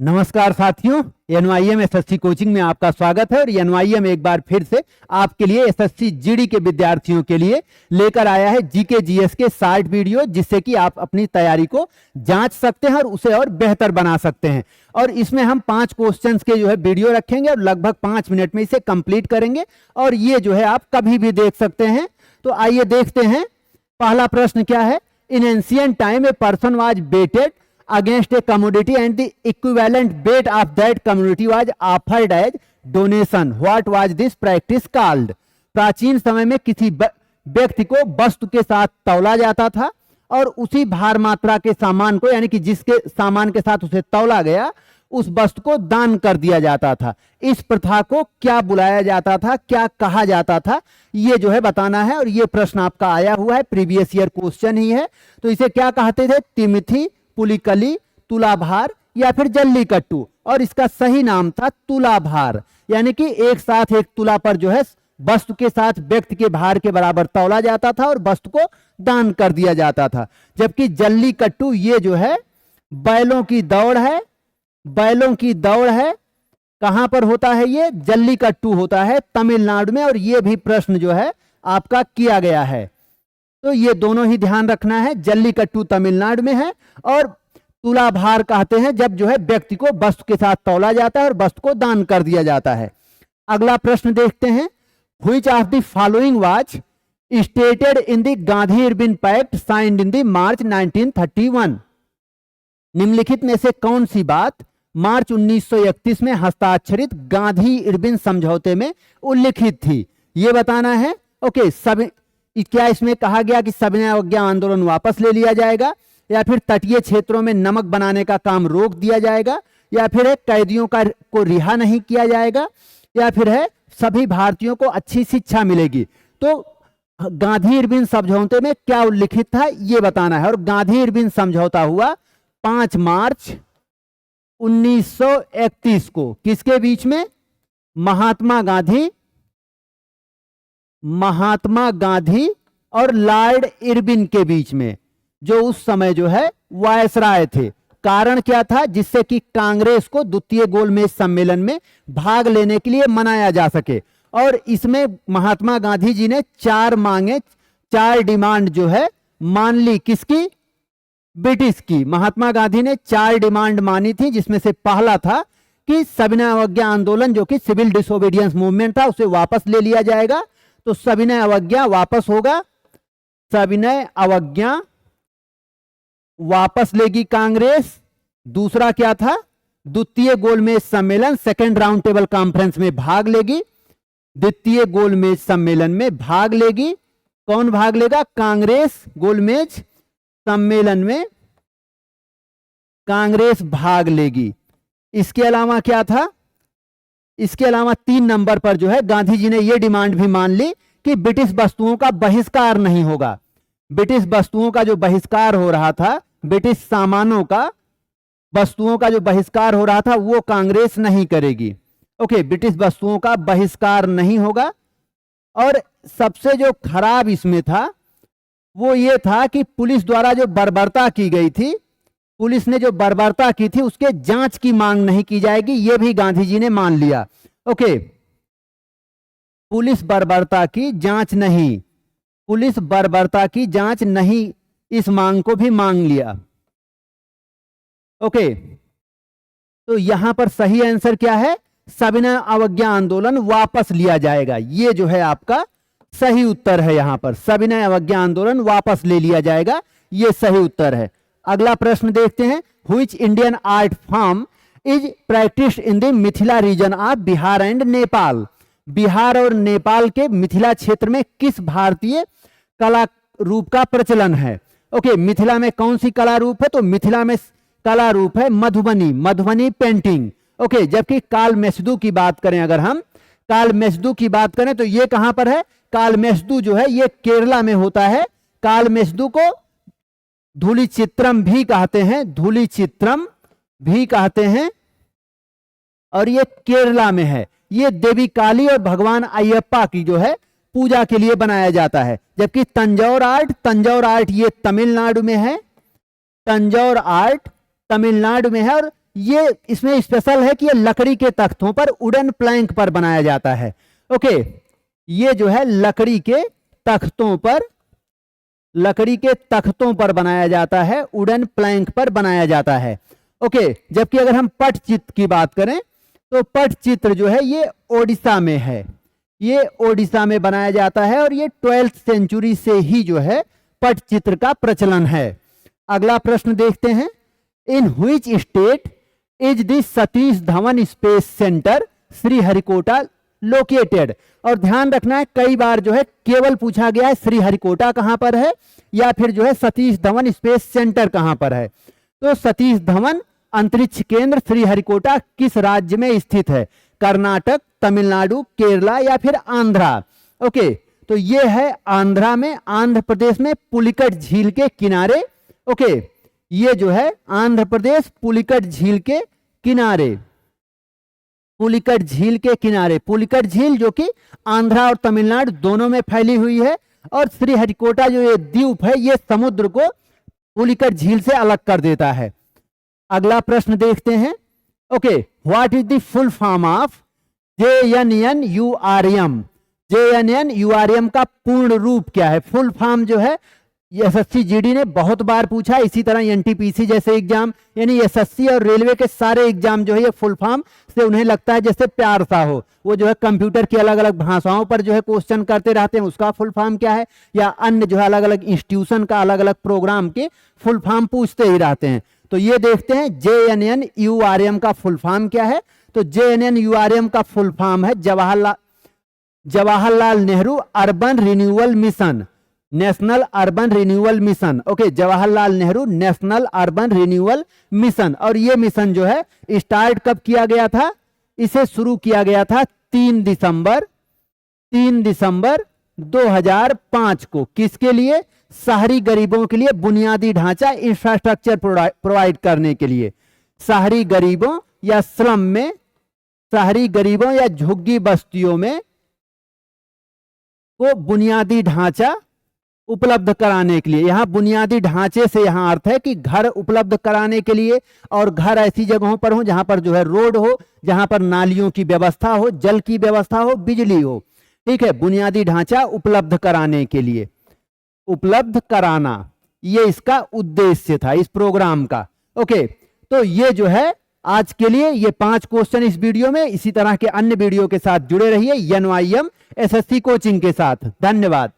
नमस्कार साथियों, एनवाईएम SSC coaching में आपका स्वागत है। और एनवाईएम एक बार फिर से आपके लिए एसएससी जीडी के विद्यार्थियों के लिए लेकर आया है जीके जीएस के 60 वीडियो, जिससे कि आप अपनी तैयारी को जांच सकते हैं और उसे और बेहतर बना सकते हैं। और इसमें हम 5 क्वेश्चंस के वीडियो रखेंगे और लगभग 5 मिनट में इसे कंप्लीट करेंगे और ये आप कभी भी देख सकते हैं। तो आइए देखते हैं। पहला प्रश्न क्या है? In ancient time a person was betted against a commodity and the equivalent weight of that commodity was offered as donation. What was this practice called? प्राचीन समय में किसी व्यक्ति को वस्तु के साथ तौला जाता था और उसी भार मात्रा के सामान को, यानी कि जिसके सामान के साथ उसे तौला गया, उस वस्तु को दान कर दिया जाता था। इस प्रथा को क्या बुलाया जाता था, क्या कहा जाता था, ये बताना है। और ये प्रश्न आपका आया हुआ है, प्रीवियस ईयर क्वेश्चन ही है। तो इसे क्या कहते थे? तिमिथी, पुलिकली, तुलाभार या फिर जल्लीकट्टू। और इसका सही नाम था तुलाभार, यानी कि एक साथ एक तुला पर वस्तु के साथ व्यक्ति के भार के बराबर तौला जाता था और वस्तु को दान कर दिया जाता था। जबकि जल्लीकट्टू ये बैलों की दौड़ है, बैलों की दौड़ है। कहां पर होता है? ये जल्लीकट्टू होता है तमिलनाडु में। और ये भी प्रश्न आपका किया गया है, तो ये दोनों ही ध्यान रखना है। जल्लीकट्टू तमिलनाडु में है और तुलाभार कहते हैं जब व्यक्ति को वस्तु के साथ तौला जाता है और वस्तु को दान कर दिया जाता है। अगला प्रश्न देखते हैं। Which of the following was stated in the Gandhi Irwin pact signed in the March 1931? निम्नलिखित में से कौन सी बात मार्च 1931 में हस्ताक्षरित गांधी इरविन समझौते में उल्लिखित थी? ये बताना है। ओके, क्या इसमें कहा गया कि सविनय अवज्ञा आंदोलन वापस ले लिया जाएगा, या फिर तटीय क्षेत्रों में नमक बनाने का काम रोक दिया जाएगा, या फिर कैदियों को रिहा नहीं किया जाएगा, या फिर सभी भारतीयों को अच्छी शिक्षा मिलेगी? तो गांधी इरविन समझौते में क्या उल्लिखित था, ये बताना है। और गांधी इरविन समझौता हुआ 5 मार्च 1931 को। किसके बीच में? महात्मा गांधी और लॉर्ड इरविन के बीच में, जो उस समय वायसराय थे। कारण क्या था? जिससे कि कांग्रेस को द्वितीय गोलमेज सम्मेलन में भाग लेने के लिए मनाया जा सके। और इसमें महात्मा गांधी जी ने 4 मांगे, 4 डिमांड मान ली। किसकी? ब्रिटिश की। महात्मा गांधी ने 4 डिमांड मानी थी, जिसमें से पहला था कि सविनय अवज्ञा आंदोलन, जो कि सिविल डिसोबीडियंस मूवमेंट था, उसे वापस ले लिया जाएगा। तो सविनय अवज्ञा वापस होगा, सविनय अवज्ञा वापस लेगी कांग्रेस। दूसरा क्या था? द्वितीय गोलमेज सम्मेलन, सेकेंड राउंड टेबल कॉन्फ्रेंस में भाग लेगी। द्वितीय गोलमेज सम्मेलन में भाग लेगी। कौन भाग लेगा? कांग्रेस। गोलमेज सम्मेलन में कांग्रेस भाग लेगी। इसके अलावा क्या था? इसके अलावा 3 नंबर पर गांधी जी ने यह डिमांड भी मान ली कि ब्रिटिश वस्तुओं का बहिष्कार नहीं होगा। ब्रिटिश वस्तुओं का जो बहिष्कार हो रहा था, ब्रिटिश सामानों का, वस्तुओं का जो बहिष्कार हो रहा था, वो कांग्रेस नहीं करेगी। ओके, ब्रिटिश वस्तुओं का बहिष्कार नहीं होगा। और सबसे जो खराब इसमें था वो ये था कि पुलिस द्वारा जो बर्बरता की गई थी, पुलिस ने जो बर्बरता की थी, उसके जांच की मांग नहीं की जाएगी। यह भी गांधी जी ने मान लिया। ओके, पुलिस बर्बरता की जांच नहीं, पुलिस बर्बरता की जांच नहीं, इस मांग को भी मांग लिया। ओके, तो यहां पर सही आंसर क्या है? सविनय अवज्ञा आंदोलन वापस लिया जाएगा। ये आपका सही उत्तर है। यहां पर सविनय अवज्ञा आंदोलन वापस ले लिया जाएगा, ये सही उत्तर है। अगला प्रश्न देखते हैं। Which Indian art form is practised in the Mithila region of Bihar and Nepal? Bihar और नेपाल के मिथिला क्षेत्र में किस भारतीय कला रूप का प्रचलन है? ओके, मिथिला में कौन सी कला रूप है? तो मिथिला में कला रूप है मधुबनी पेंटिंग। ओके, जबकि कालमेघदू की बात करें, अगर हम कालमेघदू की बात करें तो ये कहां पर है? कालमेघदू ये केरला में होता है। कालमेघदू को धूली चित्रम भी कहते हैं, धूली चित्रम भी कहते हैं, और ये केरला में है। ये देवी काली और भगवान अयप्पा की पूजा के लिए बनाया जाता है। जबकि तंजौर आर्ट ये तमिलनाडु में है। तंजौर आर्ट तमिलनाडु में है और ये इसमें स्पेशल है कि ये लकड़ी के तख्तों पर, वुडन प्लैंक पर बनाया जाता है। ओके, ये जो है लकड़ी के तख्तों पर, लकड़ी के तख्तों पर बनाया जाता है, वुडन प्लैंक पर बनाया जाता है। ओके, जबकि अगर हम पटचित्र की बात करें तो पटचित्र जो है ये ओडिशा में है, ये ओडिशा में बनाया जाता है और ये 12th सेंचुरी से ही जो है पटचित्र का प्रचलन है। अगला प्रश्न देखते हैं, in which state is the Satish Dhawan space centre Sriharikota located. और ध्यान रखना है, कई बार जो है केवल पूछा गया है श्रीहरिकोटा कहां पर है या फिर जो है सतीश धवन स्पेस सेंटर कहां पर है। तो सतीश धवन अंतरिक्ष केंद्र श्रीहरिकोटा किस राज्य में स्थित है? कर्नाटक, तमिलनाडु, केरला या फिर आंध्रा। ओके, तो ये है आंध्रा में, आंध्र प्रदेश में पुलिकट झील के किनारे। ओके, ये जो है आंध्र प्रदेश पुलिकट झील के किनारे, पुलिकट झील के किनारे, पुलिकट झील जो कि आंध्रा और तमिलनाडु दोनों में फैली हुई है, और श्रीहरिकोटा जो ये द्वीप है ये समुद्र को पुलिकट झील से अलग कर देता है। अगला प्रश्न देखते हैं। Okay, what is the full form of JNNURM? JNNURM का पूर्ण रूप क्या है? फुल फॉर्म जो है एसएससी जीडी ने बहुत बार पूछा, इसी तरह एनटीपीसी जैसे एग्जाम, यानी एसएससी और रेलवे के सारे एग्जाम जो है ये फुल फॉर्म से उन्हें लगता है जैसे प्यार सा हो। वो जो है कंप्यूटर की अलग अलग भाषाओं पर जो है क्वेश्चन करते रहते हैं, उसका फुल फॉर्म क्या है, या अन्य जो है अलग अलग इंस्टीट्यूशन का अलग अलग प्रोग्राम के फुल फॉर्म पूछते ही रहते हैं। तो ये देखते हैं JNNURM का फुल फॉर्म क्या है। तो JNNURM का फुल फॉर्म है Jawaharlal Nehru urban renewal mission, national urban renewal mission. Okay, Jawaharlal Nehru national urban renewal mission. और ये मिशन जो है स्टार्ट कब किया गया था? इसे शुरू किया गया था 3 दिसंबर 2005 को। किसके लिए? शहरी गरीबों के लिए बुनियादी ढांचा इंफ्रास्ट्रक्चर प्रोवाइड करने के लिए। शहरी गरीबों या स्लम में, शहरी गरीबों या झुग्गी बस्तियों में को बुनियादी ढांचा उपलब्ध कराने के लिए। यहां बुनियादी ढांचे से यहां अर्थ है कि घर उपलब्ध कराने के लिए, और घर ऐसी जगहों पर हो जहां पर जो है रोड हो, जहां पर नालियों की व्यवस्था हो, जल की व्यवस्था हो, बिजली हो। ठीक है, बुनियादी ढांचा उपलब्ध कराने के लिए, उपलब्ध कराना, ये इसका उद्देश्य था इस प्रोग्राम का। ओके, तो ये जो है आज के लिए ये 5 क्वेश्चन इस वीडियो में। इसी तरह के अन्य वीडियो के साथ जुड़े रहिए NYM SSC कोचिंग के साथ। धन्यवाद।